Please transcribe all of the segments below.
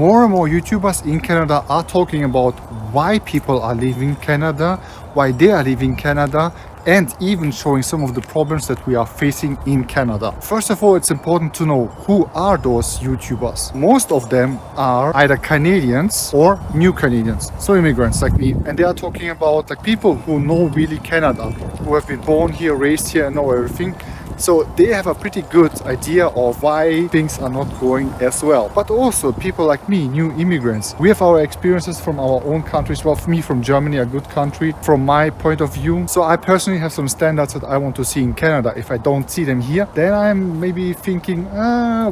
more and more YouTubers in Canada are talking about why people are leaving Canada, why they are leaving Canada, and even showing some of the problems that we are facing in Canada. First of all, it's important to know who are those YouTubers. Most of them are either Canadians or new Canadians, so immigrants like me, and they are talking about like people who know really Canada, who have been born here, raised here, and know everything. So they have a pretty good idea of why things are not going as well. But also people like me, new immigrants, we have our experiences from our own countries. Well, for me, from Germany, a good country from my point of view. So I personally have some standards that I want to see in Canada. If I don't see them here, then I'm maybe thinking,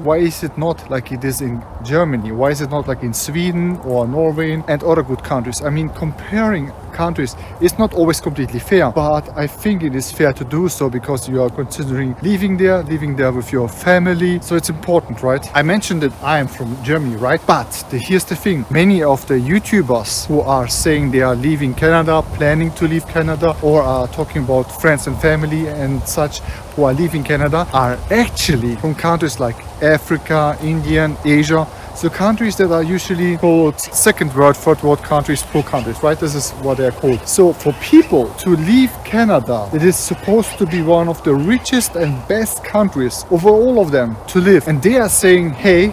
why is it not like it is in Germany? Why is it not like in Sweden or Norway and other good countries? I mean, comparing countries is not always completely fair, but I think it is fair to do so because you are considering living there with your family. So it's important, right? I mentioned that I am from Germany, right? But here's the thing. Many of the YouTubers who are saying they are leaving Canada, planning to leave Canada, or are talking about friends and family and such who are leaving Canada are actually from countries like Africa, India, Asia. So countries that are usually called second world, third world countries, poor countries, right? This is what they're called. So for people to leave Canada, it is supposed to be one of the richest and best countries over all of them to live. And they are saying, hey,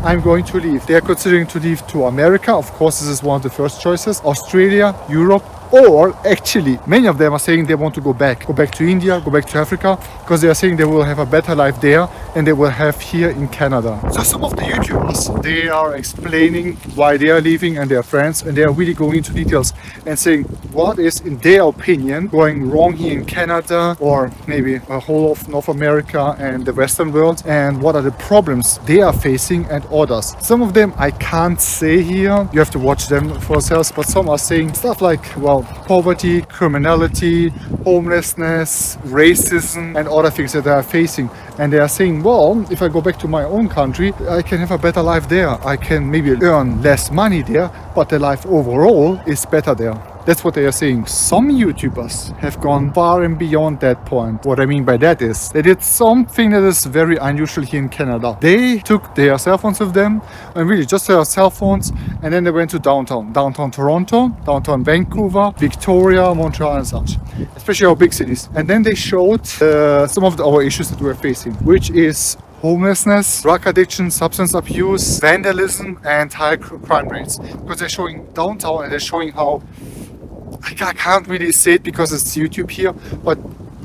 I'm going to leave. They are considering to leave to America. Of course, this is one of the first choices. Australia, Europe, or actually many of them are saying they want to go back to India, go back to Africa, because they are saying they will have a better life there than they will have here in Canada. So some of the YouTubers, they are explaining why they are leaving and their friends, and they are really going into details and saying what is in their opinion going wrong here in Canada or maybe a whole of North America and the Western world, and what are the problems they are facing and others. Some of them I can't say here, you have to watch them for yourselves, but some are saying stuff like, well, poverty, criminality, homelessness, racism, and other things that they are facing. And they are saying, well, if I go back to my own country, I can have a better life there. I can maybe earn less money there, but the life overall is better there. That's what they are saying. Some YouTubers have gone far and beyond that point. What I mean by that is they did something that is very unusual here in Canada. They took their cell phones with them, and really just their cell phones, and then they went to downtown Toronto, downtown Vancouver, Victoria, Montreal and such, especially our big cities. And then they showed some of our issues that we're facing, which is homelessness, drug addiction, substance abuse, vandalism, and high crime rates. Because they're showing downtown and they're showing how, I can't really say it because it's YouTube here, but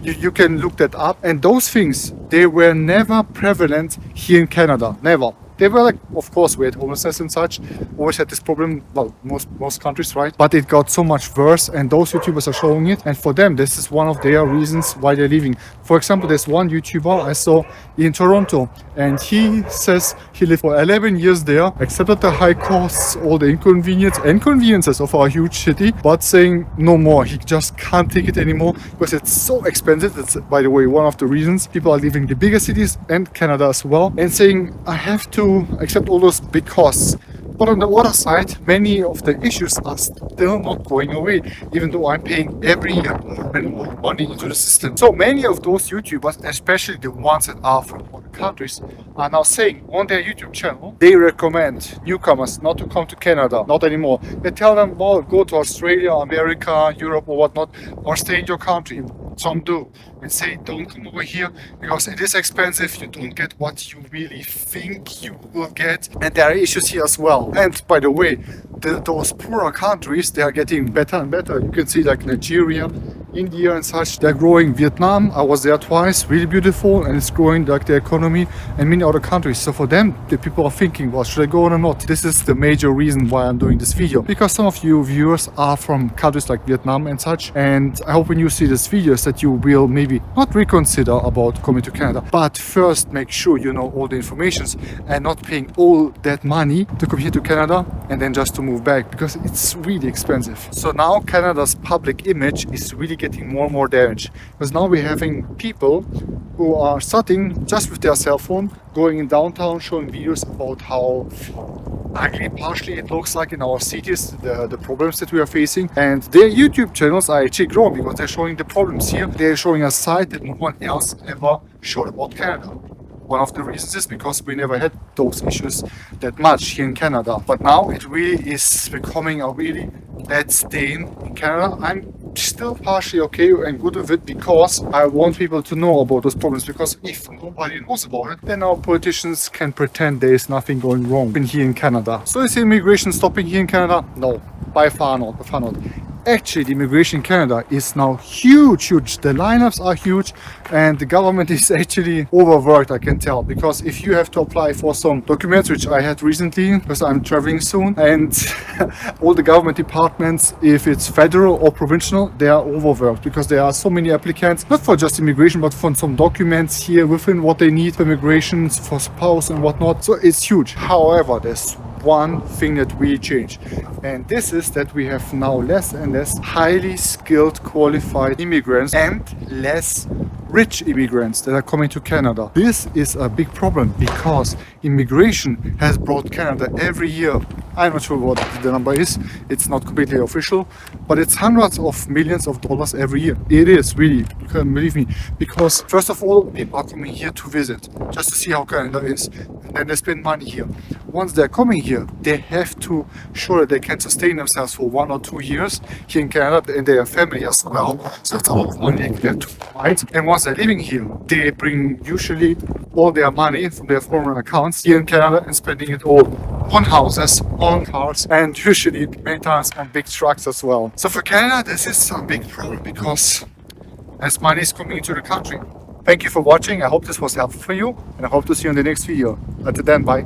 you can look that up. And those things, they were never prevalent here in Canada, never. They were like, of course, we had homelessness and such, always had this problem, well, most countries, right? But it got so much worse, and those YouTubers are showing it, and for them, this is one of their reasons why they're leaving. For example, there's one YouTuber I saw in Toronto, and he says he lived for 11 years there, accepted the high costs, all the inconveniences of our huge city, but saying no more. He just can't take it anymore because it's so expensive. That's, by the way, one of the reasons people are leaving the bigger cities and Canada as well, and saying, I have to accept all those big costs. But on the other side, many of the issues are still not going away, even though I'm paying every year more and more money into the system. So many of those YouTubers, especially the ones that are from other countries, are now saying on their YouTube channel, they recommend newcomers not to come to Canada, not anymore. They tell them, well, go to Australia, America, Europe or whatnot, or stay in your country. Some do, and say don't come over here because it is expensive, you don't get what you really think you will get, and there are issues here as well. And by the way, those poorer countries, they are getting better and better. You can see like Nigeria, India and such, they're growing. Vietnam, I was there twice, really beautiful, and it's growing like the economy, and many other countries. So for them, the people are thinking, well, should I go on or not? This is the major reason why I'm doing this video, because some of you viewers are from countries like Vietnam and such, and I hope when you see this video that you will maybe not reconsider about coming to Canada, but first make sure you know all the informations and not paying all that money to come here to Canada and then just to move back, because it's really expensive. So now Canada's public image is really getting more and more damaged, because now we're having people who are sitting just with their cell phone, going in downtown, showing videos about how ugly partially it looks like in our cities, the problems that we are facing. And their YouTube channels are actually growing because they're showing the problems here. They're showing a side that no one else ever showed about Canada. One of the reasons is because we never had those issues that much here in Canada. But now it really is becoming a really bad stain in Canada. I'm still partially okay and good with it because I want people to know about those problems, because if nobody knows about it, then our politicians can pretend there is nothing going wrong in here in Canada. So is immigration stopping here in Canada? No, by far not, by far not. Actually, the immigration in Canada is now huge. The lineups are huge, and the government is actually overworked, I can tell, because if you have to apply for some documents, which I had recently, because I'm traveling soon, and all the government departments, if it's federal or provincial, they are overworked because there are so many applicants, not for just immigration, but for some documents here within what they need for immigration, for spouse and whatnot. So it's huge. However, there's one thing that really changed, and this is that we have now less and less highly skilled, qualified immigrants and less rich immigrants that are coming to Canada. This is a big problem because immigration has brought Canada every year, I'm not sure what the number is, it's not completely official, but it's hundreds of millions of dollars every year. It is really, you can believe me, because first of all, people are coming here to visit, just to see how Canada is, and then they spend money here. Once they're coming here, they have to show that they can sustain themselves for 1 or 2 years here in Canada, and their family as well. So it's a lot of money they have to provide. And once they're living here, they bring usually all their money from their foreign accounts here in Canada and spending it all on houses, on cars, and usually many times on big trucks as well. So for Canada, this is a big problem because as money is coming into the country. Thank you for watching. I hope this was helpful for you, and I hope to see you in the next video. Until then, bye.